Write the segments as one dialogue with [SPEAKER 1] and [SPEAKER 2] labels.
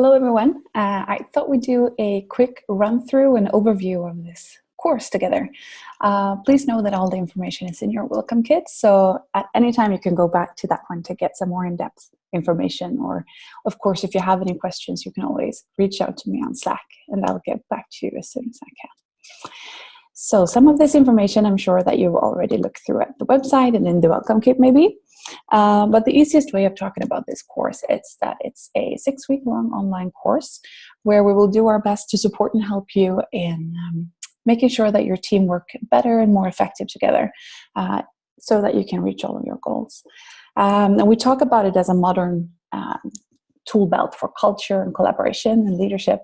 [SPEAKER 1] Hello, everyone. I thought we'd do a quick run-through and overview of this course together. Please know that all the information is in your welcome kit, so at any time you can go back to that one to get some more in-depth information. Or, of course, if you have any questions, you can always reach out to me on Slack, and I'll get back to you as soon as I can. So some of this information I'm sure that you've already looked through at the website and in the welcome kit maybe. But the easiest way of talking about this course is that it's a 6-week-long online course where we will do our best to support and help you in making sure that your team work better and more effective together so that you can reach all of your goals. And we talk about it as a modern tool belt for culture and collaboration and leadership,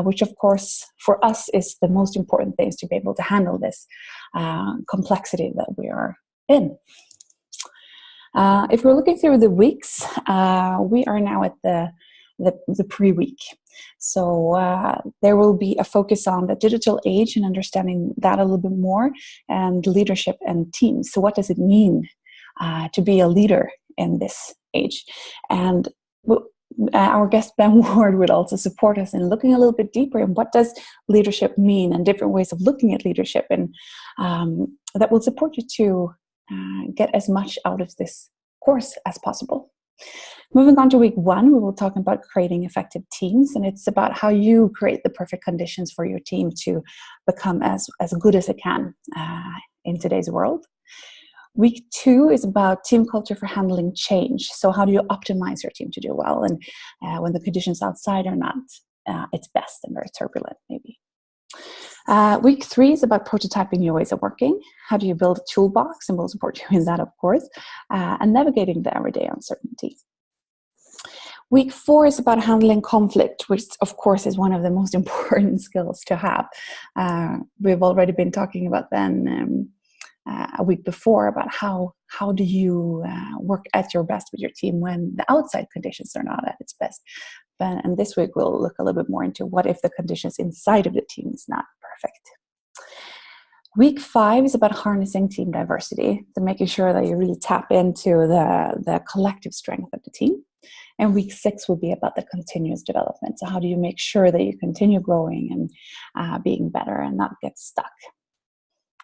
[SPEAKER 1] which of course for us is the most important things to be able to handle this complexity that we are in. If we're looking through the weeks, we are now at the pre-week. So there will be a focus on the digital age and understanding that a little bit more, and leadership and teams. So what does it mean to be a leader in this age? And our guest Ben Ward would also support us in looking a little bit deeper in what does leadership mean and different ways of looking at leadership, and that will support you to get as much out of this course as possible. Moving on to week 1, we will talk about creating effective teams, and it's about how you create the perfect conditions for your team to become as good as it can in today's world. Week 2 is about team culture for handling change. So how do you optimize your team to do well, and when the conditions outside are not its best and very turbulent maybe. Week 3 is about prototyping new ways of working. How do you build a toolbox? And we'll support you in that, of course. And navigating the everyday uncertainty. Week 4 is about handling conflict, which of course is one of the most important skills to have. We've already been talking about then a week before about how do you work at your best with your team when the outside conditions are not at its best. And this week we'll look a little bit more into what if the conditions inside of the team is not perfect. Week 5 is about harnessing team diversity, so making sure that you really tap into the collective strength of the team. And week 6 will be about the continuous development. So how do you make sure that you continue growing and being better and not get stuck?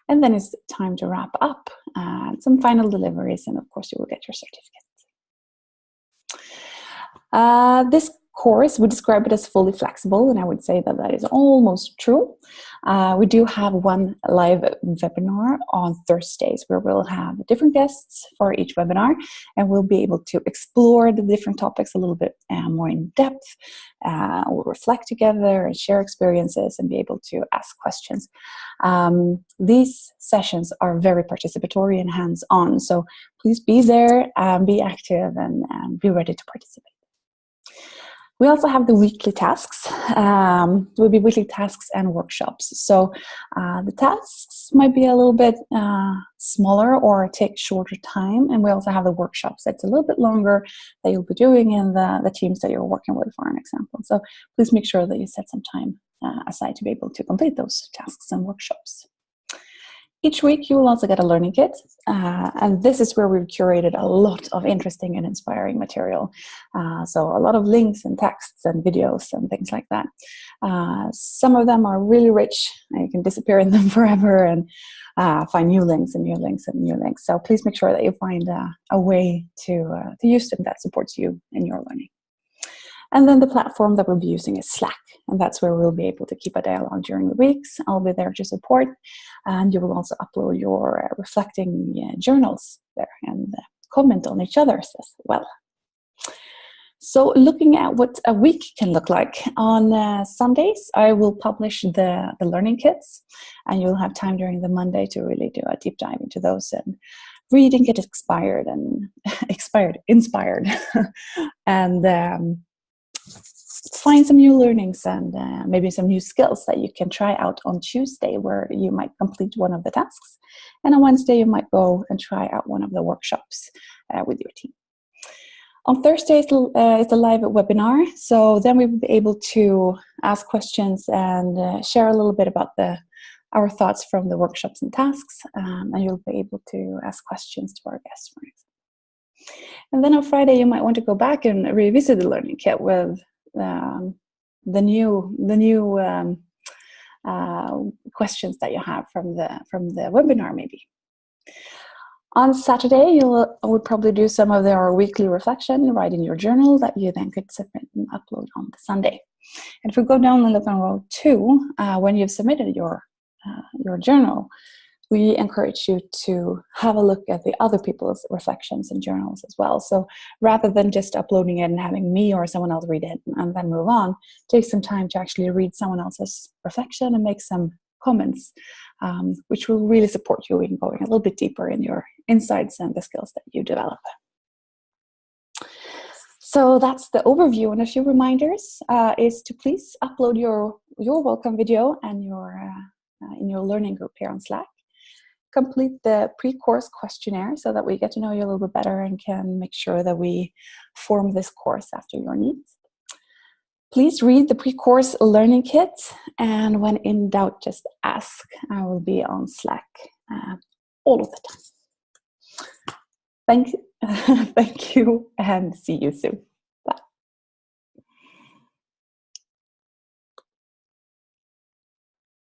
[SPEAKER 1] And then it's time to wrap up, some final deliveries, and of course you will get your certificate. This course, we describe it as fully flexible, and I would say that is almost true. We do have one live webinar on Thursdays where we'll have different guests for each webinar, and we'll be able to explore the different topics a little bit more in depth. We'll reflect together and share experiences and be able to ask questions. These sessions are very participatory and hands-on, so please be there, be active, and be ready to participate. We also have the weekly tasks. There will be weekly tasks and workshops. So the tasks might be a little bit smaller or take shorter time. And we also have the workshops that's a little bit longer that you'll be doing in the teams that you're working with, for an example. So please make sure that you set some time aside to be able to complete those tasks and workshops. Each week, you will also get a learning kit, and this is where we've curated a lot of interesting and inspiring material. So a lot of links and texts and videos and things like that. Some of them are really rich, and you can disappear in them forever and find new links and new links and new links. So please make sure that you find a way to use them that supports you in your learning. And then the platform that we'll be using is Slack, and that's where we'll be able to keep a dialogue during the weeks. I'll be there to support, and you will also upload your reflecting journals there and comment on each other's as well. So looking at what a week can look like, on Sundays I will publish the learning kits, and you'll have time during the Monday to really do a deep dive into those and read and get inspired and find some new learnings and maybe some new skills that you can try out on Tuesday, where you might complete one of the tasks. And on Wednesday, you might go and try out one of the workshops with your team. On Thursday, it's a live webinar. So then we will be able to ask questions and share a little bit about our thoughts from the workshops and tasks. And you'll be able to ask questions to our guests, for example. And then on Friday, you might want to go back and revisit the learning kit with the new questions that you have from the webinar, maybe. On Saturday, I would probably do some of our weekly reflection, write in your journal that you then could submit and upload on the Sunday. And if we go down and look on row 2, when you've submitted your journal, we encourage you to have a look at the other people's reflections and journals as well. So rather than just uploading it and having me or someone else read it and then move on, take some time to actually read someone else's reflection and make some comments, which will really support you in going a little bit deeper in your insights and the skills that you develop. So that's the overview, and a few reminders is to please upload your welcome video and in your learning group here on Slack. Complete the pre-course questionnaire so that we get to know you a little bit better and can make sure that we form this course after your needs. Please read the pre-course learning kit, and when in doubt, just ask. I will be on Slack all of the time. Thank you, and see you soon.